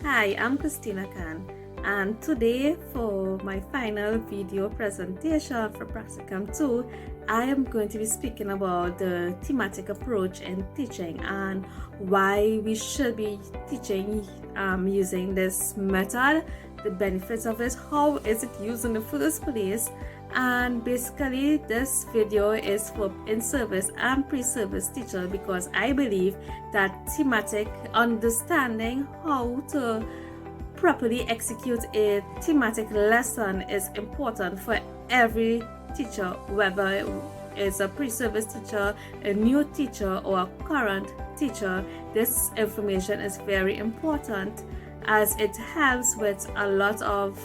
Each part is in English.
Hi, I'm Christina and today for my final video presentation for Practicum 2, I am going to be speaking about the thematic approach in teaching and why we should be teaching using this method, the benefits of it, how is it used in the first place, and basically this video is for in-service and pre-service teacher because I believe that thematic, understanding how to properly execute a thematic lesson is important for every teacher, whether it's a pre-service teacher, a new teacher, or a current teacher. This information is very important as it helps with a lot of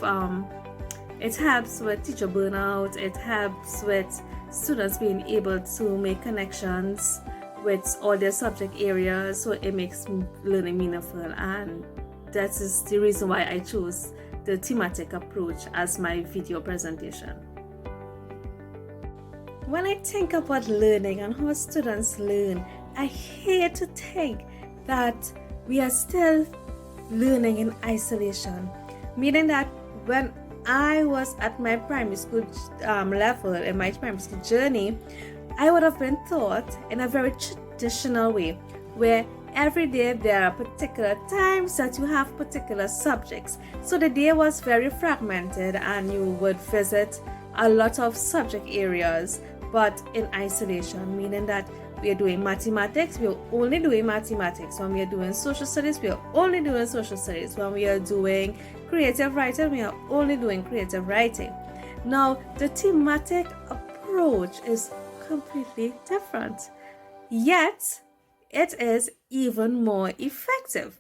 it helps with teacher burnout. It helps with students being able to make connections with all their subject areas, so it makes learning meaningful, and that is the reason why I chose the thematic approach as my video presentation. When I think about learning and how students learn, I hate to think that we are still learning in isolation, meaning that when I was at my primary school level, in my primary school journey, I would have been taught in a very traditional way, where every day there are particular times that you have particular subjects. So the day was very fragmented and you would visit a lot of subject areas, but in isolation, meaning that we are doing mathematics, we are only doing mathematics. When we are doing social studies, we are only doing social studies. When we are doing creative writing, we are only doing creative writing. Now, the thematic approach is completely different, yet it is even more effective.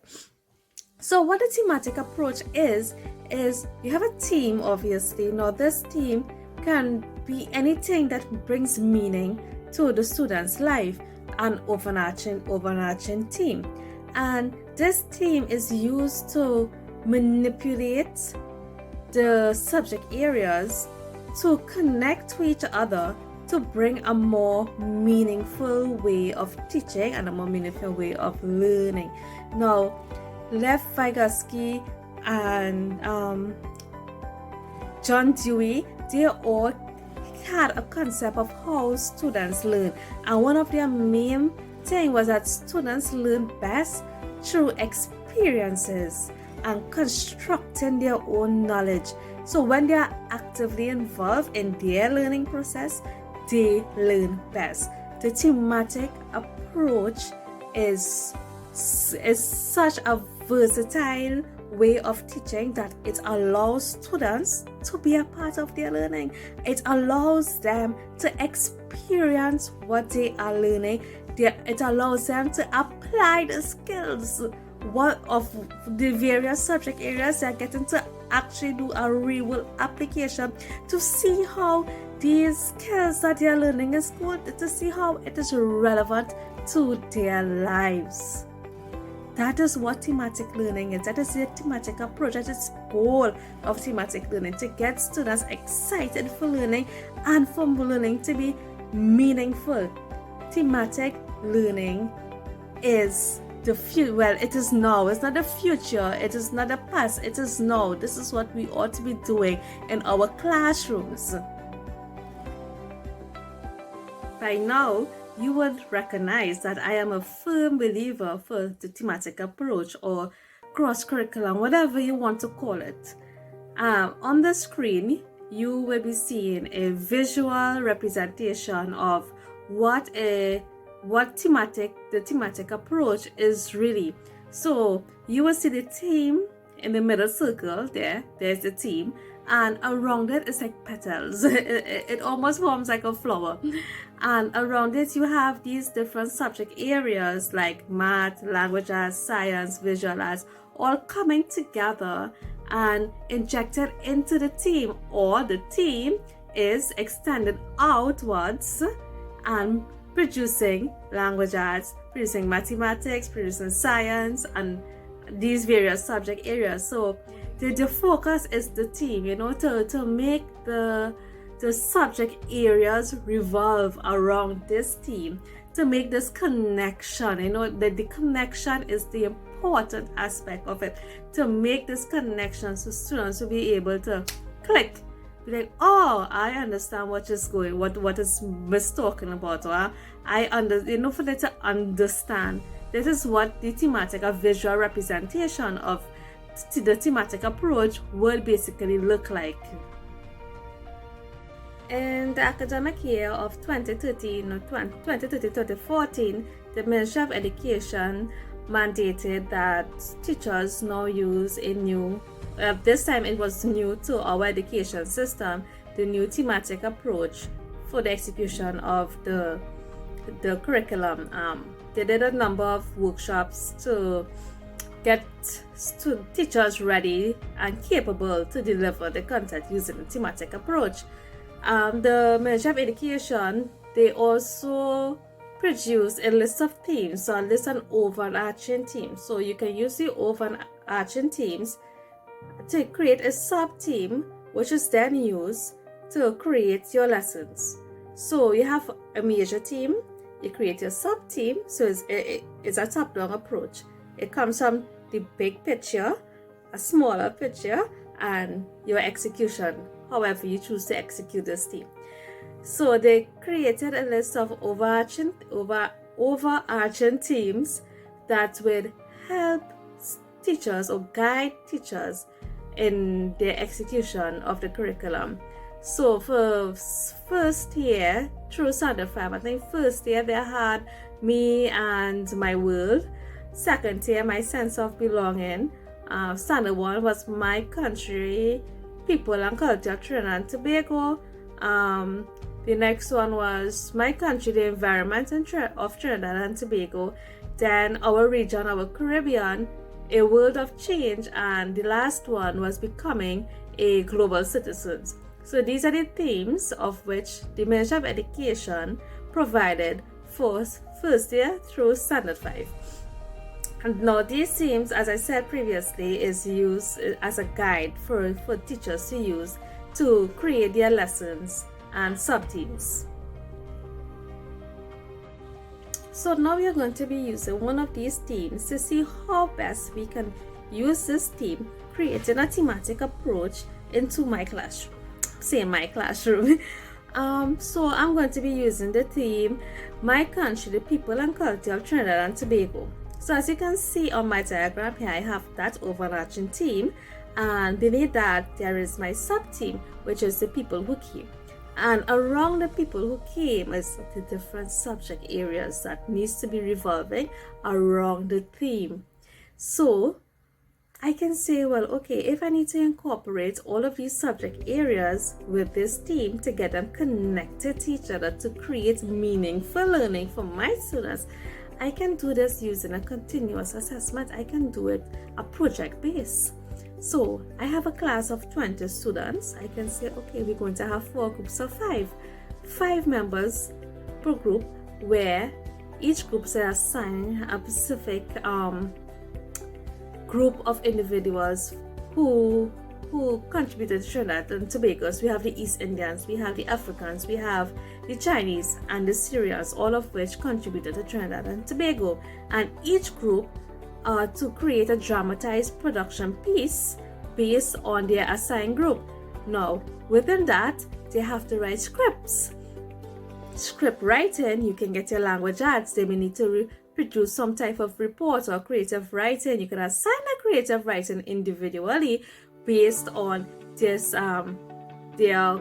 So what the thematic approach is you have a theme, obviously. Now, this theme can be anything that brings meaning to the student's life, an overarching theme, and this theme is used to manipulate the subject areas to connect to each other to bring a more meaningful way of teaching and a more meaningful way of learning. Now, Lev Vygotsky and John Dewey, they all had a concept of how students learn, and one of their main thing was that students learn best through experiences and constructing their own knowledge. So when they are actively involved in their learning process, they learn best. The thematic approach is such a versatile way of teaching that it allows students to be a part of their learning. It allows them to experience what they are learning. It allows them to apply the skills of the various subject areas they're getting to actually do a real application, to see how these skills that they're learning is good, to see how it is relevant to their lives. That is what thematic learning is. That is the thematic approach. That is the goal of thematic learning, to get students excited for learning and for learning to be meaningful. Thematic learning is the future. Well, it is now. It's not the future. It is not the past. It is now. This is what we ought to be doing in our classrooms. By now, you would recognize that I am a firm believer for the thematic approach, or cross-curriculum, whatever you want to call it. On the screen, you will be seeing a visual representation of what the thematic approach is really. So you will see the theme in the middle circle there. There's the theme, and around it is like petals. It almost forms like a flower. And around it you have these different subject areas like math, language arts, science, visual arts, all coming together and injected into the theme, or the theme is extended outwards and producing language arts, producing mathematics, producing science, and these various subject areas. So the focus is the theme, to make the subject areas revolve around this theme, to make this connection. The connection is the important aspect of it, to make this connection so students will be able to click, be like, oh, I understand what is Miss talking about, or for them to understand. This is what the thematic, a visual representation of the thematic approach would basically look like. In the academic year of 2013-2014, the Ministry of Education mandated that teachers now use a new, this time it was new to our education system, the new thematic approach for the execution of the curriculum. They did a number of workshops to get teachers ready and capable to deliver the content using the thematic approach. The Ministry of Education, they also produce a list of themes, so a list of overarching themes. So you can use the overarching themes to create a sub-theme, which is then used to create your lessons. So you have a major theme, you create your sub-theme, so it's a top-down approach. It comes from the big picture, a smaller picture, and your execution, however you choose to execute this theme. So they created a list of overarching themes that would help teachers or guide teachers in their execution of the curriculum. So for first year through standard 5, I think first year they had me and my world. Second year, my sense of belonging. Standard 1 was my country, people and culture, Trinidad and Tobago. The next one was my country, the environment of Trinidad and Tobago. Then our region, our Caribbean, a world of change, and the last one was becoming a global citizen. So these are the themes of which the Ministry of Education provided for first year through standard 5. And now these themes, as I said previously, is used as a guide for teachers to use to create their lessons and sub-themes. So now we are going to be using one of these themes to see how best we can use this theme, creating a thematic approach into my classroom. Say my classroom. So I'm going to be using the theme, my country, the people and culture of Trinidad and Tobago. So as you can see on my diagram here, I have that overarching theme, and beneath that there is my sub-theme, which is the people who came. And around the people who came is the different subject areas that needs to be revolving around the theme. So I can say, well, okay, if I need to incorporate all of these subject areas with this theme to get them connected to each other to create meaningful learning for my students, I can do this using a continuous assessment. I can do it a project base. So I have a class of 20 students. I can say, okay, we're going to have 4 groups of 5 members per group, where each group is assigned a specific group of individuals who contributed to Trinidad and Tobago. So we have the East Indians, we have the Africans, we have the Chinese and the Syrians, all of which contributed to Trinidad and Tobago. And each group to create a dramatized production piece based on their assigned group. Now, within that, they have to write scripts. Script writing, you can get your language arts. They may need to produce some type of report or creative writing. You can assign a creative writing individually based on this their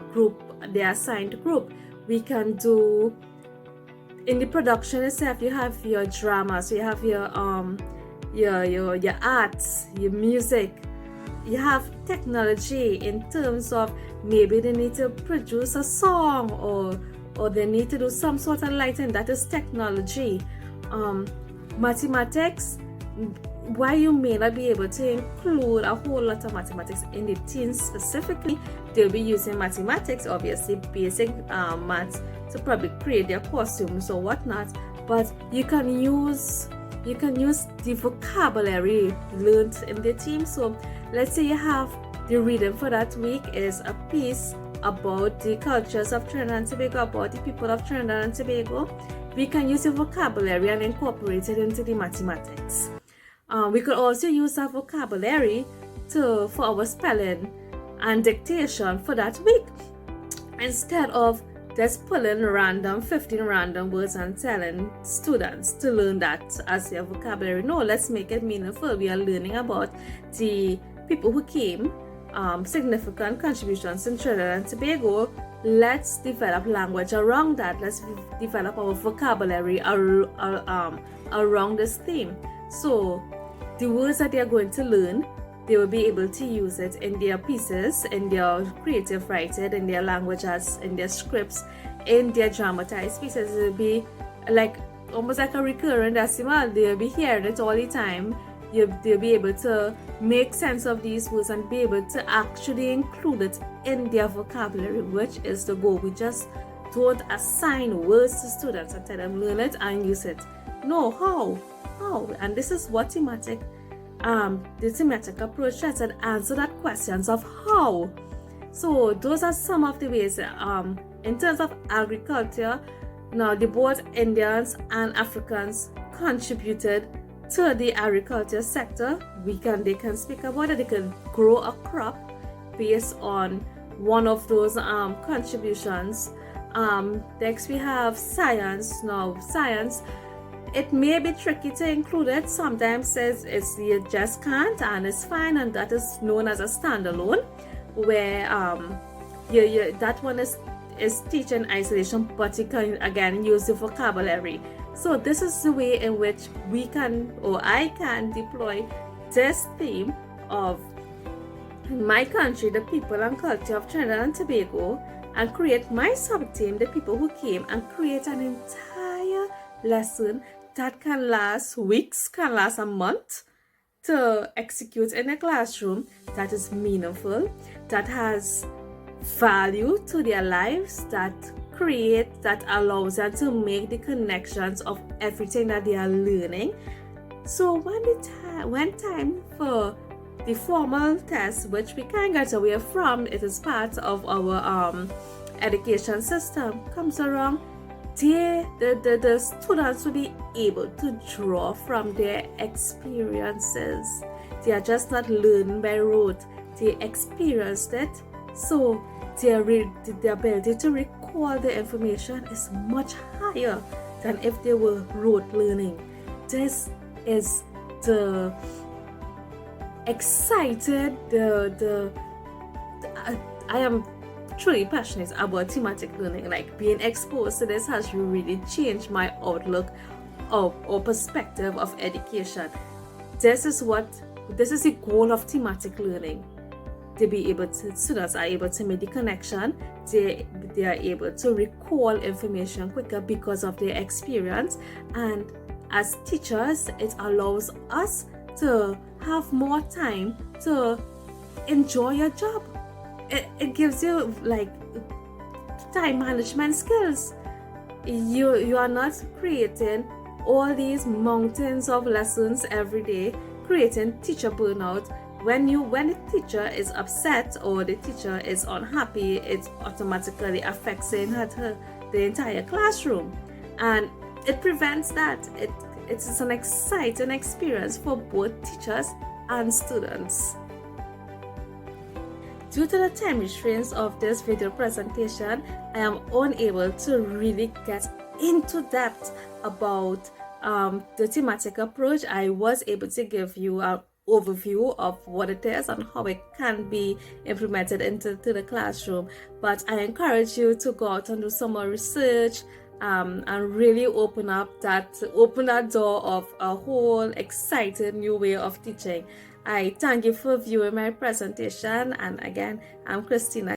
assigned group. We can do in the production itself. You have your drama, so you have your arts, your music. You have technology in terms of maybe they need to produce a song or they need to do some sort of lighting. That is technology. Mathematics, why you may not be able to include a whole lot of mathematics in the teens specifically, they'll be using mathematics, obviously basic maths, to probably create their costumes or whatnot. But you can use the vocabulary learned in the team. So let's say you have the reading for that week is a piece about the cultures of Trinidad and Tobago, about the people of Trinidad and Tobago. We can use the vocabulary and incorporate it into the mathematics. We could also use our vocabulary for our spelling and dictation for that week, instead of just pulling 15 random words and telling students to learn that as their vocabulary. No, let's make it meaningful. We are learning about the people who came, significant contributions in Trinidad and Tobago. Let's develop language around that. Let's develop our vocabulary around this theme. So the words that they are going to learn, they will be able to use it in their pieces, in their creative writing, in their languages, in their scripts, in their dramatized pieces. It will be like almost like a recurrent decimal. They'll be hearing it all the time. They'll be able to make sense of these words and be able to actually include it in their vocabulary, which is the goal. We just don't assign words to students and tell them learn it and use it. No, how? And this is what the thematic approach tries to answer that questions of how. So those are some of the ways. In terms of agriculture, now both Indians and Africans contributed to the agriculture sector. They can speak about it. They can grow a crop based on one of those contributions. Next we have science. Now science, it may be tricky to include it. Sometimes you just can't, and it's fine, and that is known as a standalone, where that one is teaching isolation, but you can again use the vocabulary. So this is the way in which I can deploy this theme of my country, the people and culture of Trinidad and Tobago, and create my sub-theme, the people who came, and create an entire lesson that can last weeks, can last a month, to execute in a classroom, that is meaningful, that has value to their lives, that allows them to make the connections of everything that they are learning. So when time for the formal test, which we can't get away from, it is part of our education system, comes around, the students will be able to draw from their experiences. They are just not learning by rote, they experienced it. So the ability to recall the information is much higher than if they were rote learning. This is the excited, I am truly passionate about thematic learning. Like, being exposed to this has really changed my outlook or perspective of education. This is the goal of thematic learning. Students are able to make the connection. They are able to recall information quicker because of their experience. And as teachers, it allows us to have more time to enjoy your job. It gives you like time management skills. You are not creating all these mountains of lessons every day, creating teacher burnout. When the teacher is upset or the teacher is unhappy, it automatically affects the entire classroom, and it prevents that. It's an exciting experience for both teachers and students. Due to the time restraints of this video presentation, I am unable to really get into depth about the thematic approach. I was able to give you an overview of what it is and how it can be implemented into the classroom, but I encourage you to go out and do some more research and really open that door of a whole exciting new way of teaching. I thank you for viewing my presentation, and again, I'm Christina.